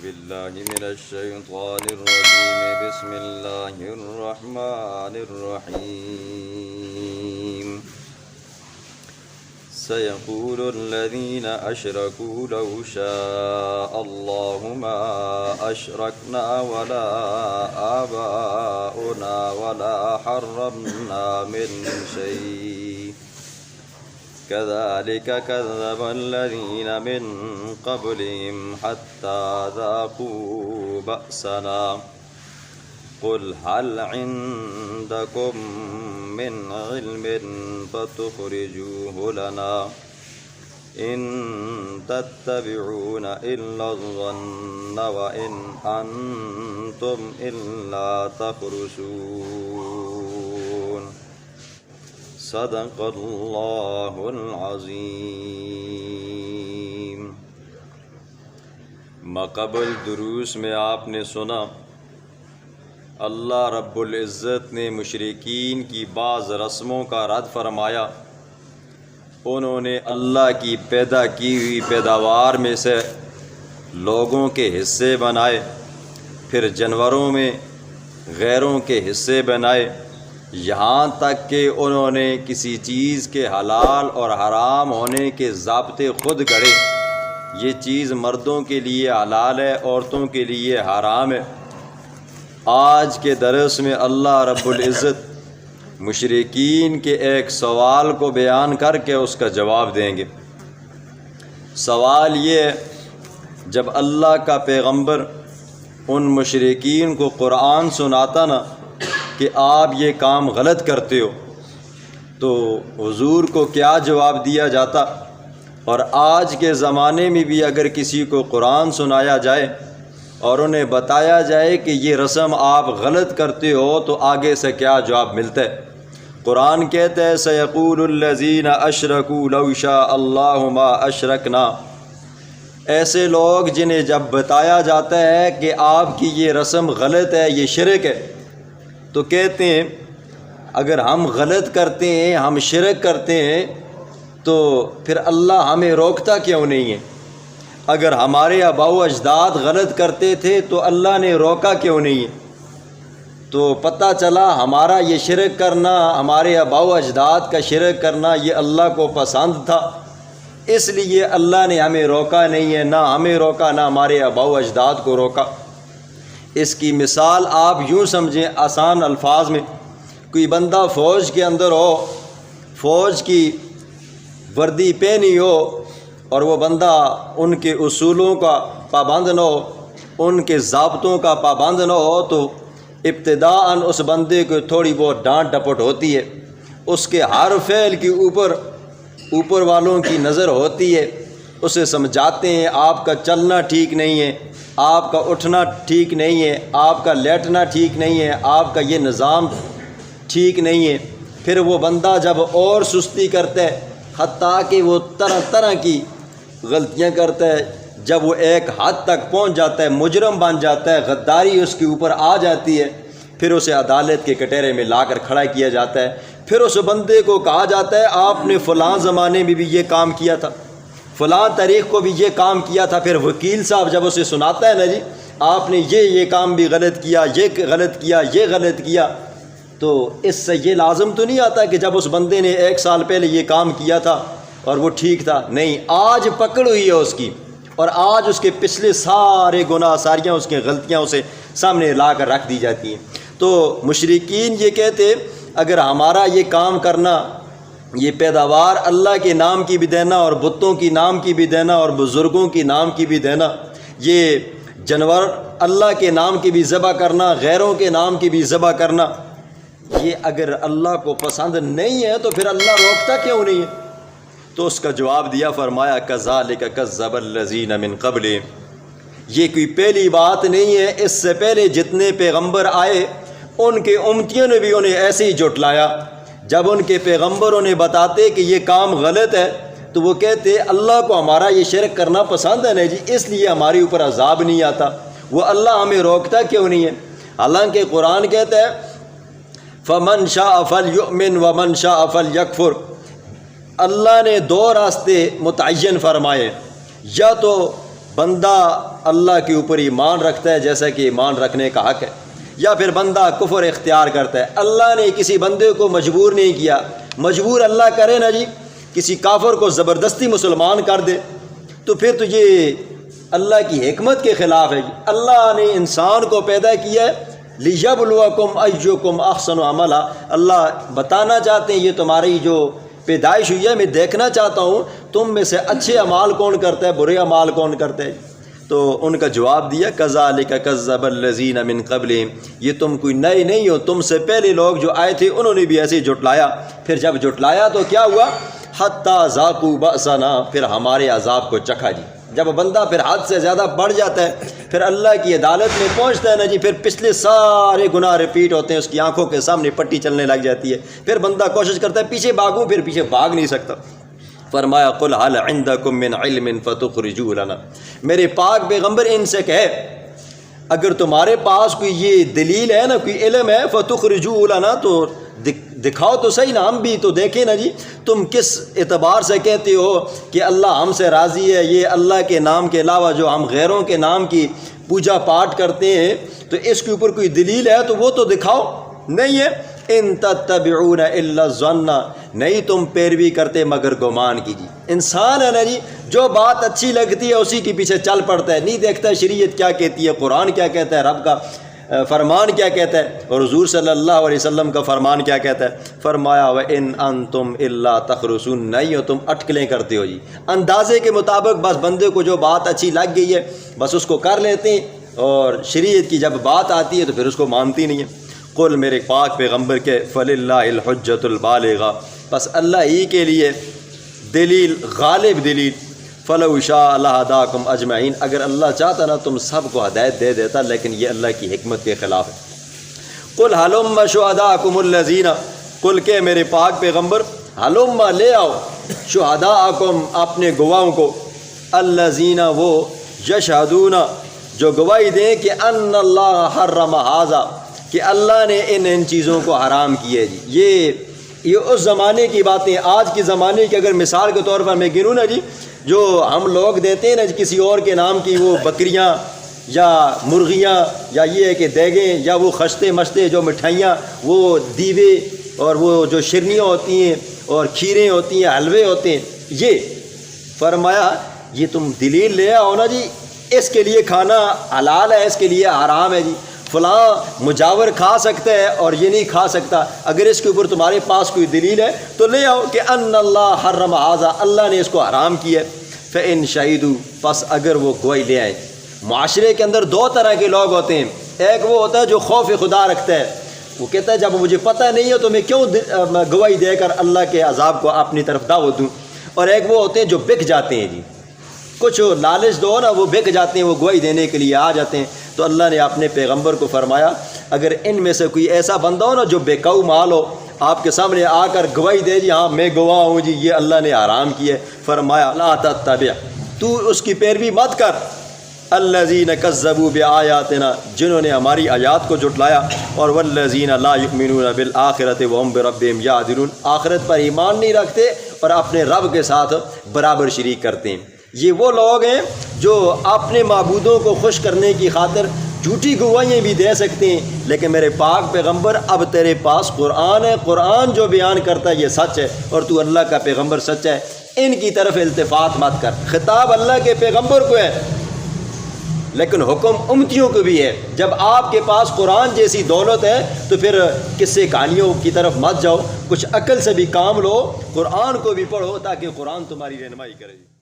بالله من الشيطان الرجيم بسم الله الرحمن الرحيم سيقول الذين أشركوا لو شاء الله ما أشركنا ولا آباؤنا ولا حرمنا من شيء كذلك كذب الذين من قبلهم حتى ذاقوا بأسنا قل هل عندكم من علم فتخرجوه لنا إن تتبعون إلا الظن وإن أنتم إلا تخرصون صدق اللہ العظیم۔ ماقبل دروس میں آپ نے سنا اللہ رب العزت نے مشرکین کی بعض رسموں کا رد فرمایا۔ انہوں نے اللہ کی پیدا کی ہوئی پیداوار میں سے لوگوں کے حصے بنائے، پھر جانوروں میں غیروں کے حصے بنائے، یہاں تک کہ انہوں نے کسی چیز کے حلال اور حرام ہونے کے ضابطے خود گڑھے۔ یہ چیز مردوں کے لیے حلال ہے، عورتوں کے لیے حرام ہے۔ آج کے درس میں اللہ رب العزت مشرکین کے ایک سوال کو بیان کر کے اس کا جواب دیں گے۔ سوال یہ ہے، جب اللہ کا پیغمبر ان مشرکین کو قرآن سناتا نا کہ آپ یہ کام غلط کرتے ہو، تو حضور کو کیا جواب دیا جاتا؟ اور آج کے زمانے میں بھی اگر کسی کو قرآن سنایا جائے اور انہیں بتایا جائے کہ یہ رسم آپ غلط کرتے ہو تو آگے سے کیا جواب ملتا ہے؟ قرآن کہتا ہے سیقول الذین اشرکوا لو شاء اللہ ما اشرکنا۔ ایسے لوگ جنہیں جب بتایا جاتا ہے کہ آپ کی یہ رسم غلط ہے، یہ شرک ہے، تو کہتے ہیں اگر ہم غلط کرتے ہیں، ہم شرک کرتے ہیں، تو پھر اللہ ہمیں روکتا کیوں نہیں ہے؟ اگر ہمارے آباء و اجداد غلط کرتے تھے تو اللہ نے روکا کیوں نہیں ہے؟ تو پتہ چلا ہمارا یہ شرک کرنا، ہمارے آباء و اجداد کا شرک کرنا یہ اللہ کو پسند تھا، اس لیے اللہ نے ہمیں روکا نہیں ہے، نہ ہمیں روکا نہ ہمارے آباء و اجداد کو روکا۔ اس کی مثال آپ یوں سمجھیں آسان الفاظ میں، کوئی بندہ فوج کے اندر ہو، فوج کی وردی پہنی ہو، اور وہ بندہ ان کے اصولوں کا پابند نہ ہو، ان کے ضابطوں کا پابند نہ ہو، تو ابتداءً اس بندے کو تھوڑی بہت ڈانٹ ڈپٹ ہوتی ہے، اس کے ہر فعل کے اوپر والوں کی نظر ہوتی ہے، اسے سمجھاتے ہیں آپ کا چلنا ٹھیک نہیں ہے، آپ کا اٹھنا ٹھیک نہیں ہے، آپ کا لیٹنا ٹھیک نہیں ہے، آپ کا یہ نظام ٹھیک نہیں ہے۔ پھر وہ بندہ جب اور سستی کرتا ہے، حتیٰ کہ وہ طرح طرح کی غلطیاں کرتا ہے، جب وہ ایک حد تک پہنچ جاتا ہے، مجرم بن جاتا ہے، غداری اس کے اوپر آ جاتی ہے، پھر اسے عدالت کے کٹہرے میں لا کر کھڑا کیا جاتا ہے۔ پھر اس بندے کو کہا جاتا ہے آپ نے فلاں زمانے میں بھی یہ کام کیا تھا، فلاں تاریخ کو بھی یہ کام کیا تھا۔ پھر وکیل صاحب جب اسے سناتا ہے نا جی آپ نے یہ کام بھی غلط کیا، یہ غلط کیا، یہ غلط کیا، تو اس سے یہ لازم تو نہیں آتا کہ جب اس بندے نے 1 سال پہلے یہ کام کیا تھا اور وہ ٹھیک تھا؟ نہیں، آج پکڑ ہوئی ہے اس کی، اور آج اس کے پچھلے سارے گناہ، ساریاں اس کی غلطیاں اسے سامنے لا کر رکھ دی جاتی ہیں۔ تو مشرکین یہ کہتے اگر ہمارا یہ کام کرنا، یہ پیداوار اللہ کے نام کی بھی دینا اور بتوں کی نام کی بھی دینا اور بزرگوں کی نام کی بھی دینا، یہ جانور اللہ کے نام کی بھی ذبح کرنا، غیروں کے نام کی بھی ذبح کرنا، یہ اگر اللہ کو پسند نہیں ہے تو پھر اللہ روکتا کیوں نہیں ہے؟ تو اس کا جواب دیا، فرمایا کذالک کذب الذین من قبلہم۔ یہ کوئی پہلی بات نہیں ہے، اس سے پہلے جتنے پیغمبر آئے ان کے امتیوں نے بھی انہیں ایسے ہی جھٹلایا۔ جب ان کے پیغمبر انہیں بتاتے کہ یہ کام غلط ہے تو وہ کہتے اللہ کو ہمارا یہ شرک کرنا پسند ہے نا جی، اس لیے ہمارے اوپر عذاب نہیں آتا، وہ اللہ ہمیں روکتا کیوں نہیں ہے؟ حالانکہ قرآن کہتا ہے فمن شاء فلیؤمن ومن شاء فلیکفر۔ اللہ نے 2 راستے متعین فرمائے، یا تو بندہ اللہ کے اوپر ایمان رکھتا ہے جیسا کہ ایمان رکھنے کا حق ہے، یا پھر بندہ کفر اختیار کرتا ہے۔ اللہ نے کسی بندے کو مجبور نہیں کیا، مجبور اللہ کرے نا جی کسی کافر کو زبردستی مسلمان کر دے تو پھر تو یہ اللہ کی حکمت کے خلاف ہے۔ اللہ نے انسان کو پیدا کیا ہے لِيَبْلُوَكُمْ أَيُّكُمْ أَحْسَنُ عَمَلًا، اللہ بتانا چاہتے ہیں یہ تمہاری جو پیدائش ہوئی ہے، میں دیکھنا چاہتا ہوں تم میں سے اچھے اعمال کون کرتا ہے، برے اعمال کون کرتا ہے۔ تو ان کا جواب دیا كَذَلِكَ كَذَّبَ الَّذِينَ مِن قَبْلِهِمْ، یہ تم کوئی نئے نہیں ہو، تم سے پہلے لوگ جو آئے تھے انہوں نے بھی ایسے ہی جھٹلایا۔ پھر جب جھٹلایا تو کیا ہوا؟ حَتَّى ذَاقُوا بَأْسَنَا، پھر ہمارے عذاب کو چکھا جی۔ جب بندہ پھر حد سے زیادہ بڑھ جاتا ہے، پھر اللہ کی عدالت میں پہنچتا ہے نا جی، پھر پچھلے سارے گناہ ریپیٹ ہوتے ہیں، اس کی آنکھوں کے سامنے پٹی چلنے لگ جاتی ہے، پھر بندہ کوشش کرتا ہے پیچھے بھاگوں، پھر پیچھے بھاگ نہیں سکتا۔ فرمایا قُلْ هَلْ عِنْدَكُم مِّنْ عِلْمٍ فَتُخْرِجُوهُ لَنَا، میرے پاک پیغمبر ان سے کہے اگر تمہارے پاس کوئی یہ دلیل ہے نا، کوئی علم ہے، فَتُخْرِجُوهُ لَنَا، تو دکھاؤ تو صحیح نا، ہم بھی تو دیکھیں نا جی، تم کس اعتبار سے کہتے ہو کہ اللہ ہم سے راضی ہے، یہ اللہ کے نام کے علاوہ جو ہم غیروں کے نام کی پوجا پاٹ کرتے ہیں تو اس کے اوپر کوئی دلیل ہے تو وہ تو دکھاؤ۔ نہیں ہے، ان تتبعون الا الظن، نہیں تم پیروی کرتے مگر گمان کی جی۔ انسان ہے نا جی، جو بات اچھی لگتی ہے اسی کے پیچھے چل پڑتا ہے، نہیں دیکھتا شریعت کیا کہتی ہے، قرآن کیا کہتا ہے، رب کا فرمان کیا کہتا ہے، اور حضور صلی اللہ علیہ وسلم کا فرمان کیا کہتا ہے۔ فرمایا وَإِنْ أَنْتُمْ إِلَّا تَخْرُصُونَ، نہیں ہو تم اٹکلیں کرتے ہو جی، اندازے کے مطابق بس بندے کو جو بات اچھی لگ گئی ہے بس اس کو کر لیتے ہیں، اور شریعت کی جب بات آتی ہے تو پھر اس کو مانتی نہیں ہے۔ قل، میرے پاک پیغمبر کے فَلِلَّهِ الْحُجَّةُ الْبَالِغَةُ، بس اللہ ہی کے لیے دلیل، غالب دلیل، فَلَوْ شَاءَ لَهَدَاكُمْ أَجْمَعِينَ، اگر اللہ چاہتا نا تم سب کو ہدایت دے دیتا، لیکن یہ اللہ کی حکمت کے خلاف ہے۔ قُلْ هَلُمَّ شُهَدَاءَكُمُ الَّذِينَ، قل کہ میرے پاک پیغمبر ہلُمَّ لے آؤ، شہداءکم اپنے گواہوں کو، الذین وہ، یشہدون جو گواہی دیں کہ ان اللہ حرم ھذا، کہ اللہ نے ان چیزوں کو حرام کیے جی۔ یہ اس زمانے کی باتیں، آج کے زمانے کی اگر مثال کے طور پر میں گنوں نا جی، جو ہم لوگ دیتے ہیں نا کسی اور کے نام کی وہ بکریاں یا مرغیاں، یا یہ ہے کہ دیگیں، یا وہ خشتے مشتے جو مٹھائیاں، وہ دیوے اور وہ جو شرنیاں ہوتی ہیں اور کھیریں ہوتی ہیں، حلوے ہوتے ہیں، یہ فرمایا یہ تم دلیل لے آؤ نا جی، اس کے لیے کھانا حلال ہے، اس کے لیے حرام ہے جی، فلاں مجاور کھا سکتا ہے اور یہ نہیں کھا سکتا، اگر اس کے اوپر تمہارے پاس کوئی دلیل ہے تو لے آؤ کہ ان اللہ حرم ھذا، اللہ نے اس کو حرام کیا ہے۔ فإن شہدوا، پس اگر وہ گواہی لے آئے۔ معاشرے کے اندر دو طرح کے لوگ ہوتے ہیں، ایک وہ ہوتا ہے جو خوف خدا رکھتا ہے، وہ کہتا ہے جب مجھے پتہ نہیں ہے تو میں کیوں گواہی دے کر اللہ کے عذاب کو اپنی طرف دعوت دوں، اور ایک وہ ہوتے ہیں جو بک جاتے ہیں جی، کچھ لالچ دو نا وہ بک جاتے ہیں، وہ گواہی دینے کے لیے آ جاتے ہیں۔ تو اللہ نے اپنے پیغمبر کو فرمایا اگر ان میں سے کوئی ایسا بندہ ہو نا جو بیکاؤ مال ہو، آپ کے سامنے آ کر گواہی دے جی ہاں میں گواہ ہوں جی یہ اللہ نے حرام کیے، فرمایا لا تتبع، تو اس کی پیروی مت کر، الذین کذبوا بآیاتنا، جنہوں نے ہماری آیات کو جھٹلایا، اور والذین لا یؤمنون بالآخرۃ وهم بربهم یعدلون، آخرت پر ایمان نہیں رکھتے اور اپنے رب کے ساتھ برابر شریک کرتے ہیں۔ یہ وہ لوگ ہیں جو اپنے معبودوں کو خوش کرنے کی خاطر جھوٹی گواہیاں بھی دے سکتے ہیں، لیکن میرے پاک پیغمبر اب تیرے پاس قرآن ہے، قرآن جو بیان کرتا ہے یہ سچ ہے، اور تو اللہ کا پیغمبر سچ ہے، ان کی طرف التفات مت کر۔ خطاب اللہ کے پیغمبر کو ہے لیکن حکم امتیوں کو بھی ہے، جب آپ کے پاس قرآن جیسی دولت ہے تو پھر قصے کہانیوں کی طرف مت جاؤ، کچھ عقل سے بھی کام لو، قرآن کو بھی پڑھو تاکہ قرآن تمہاری رہنمائی کرے۔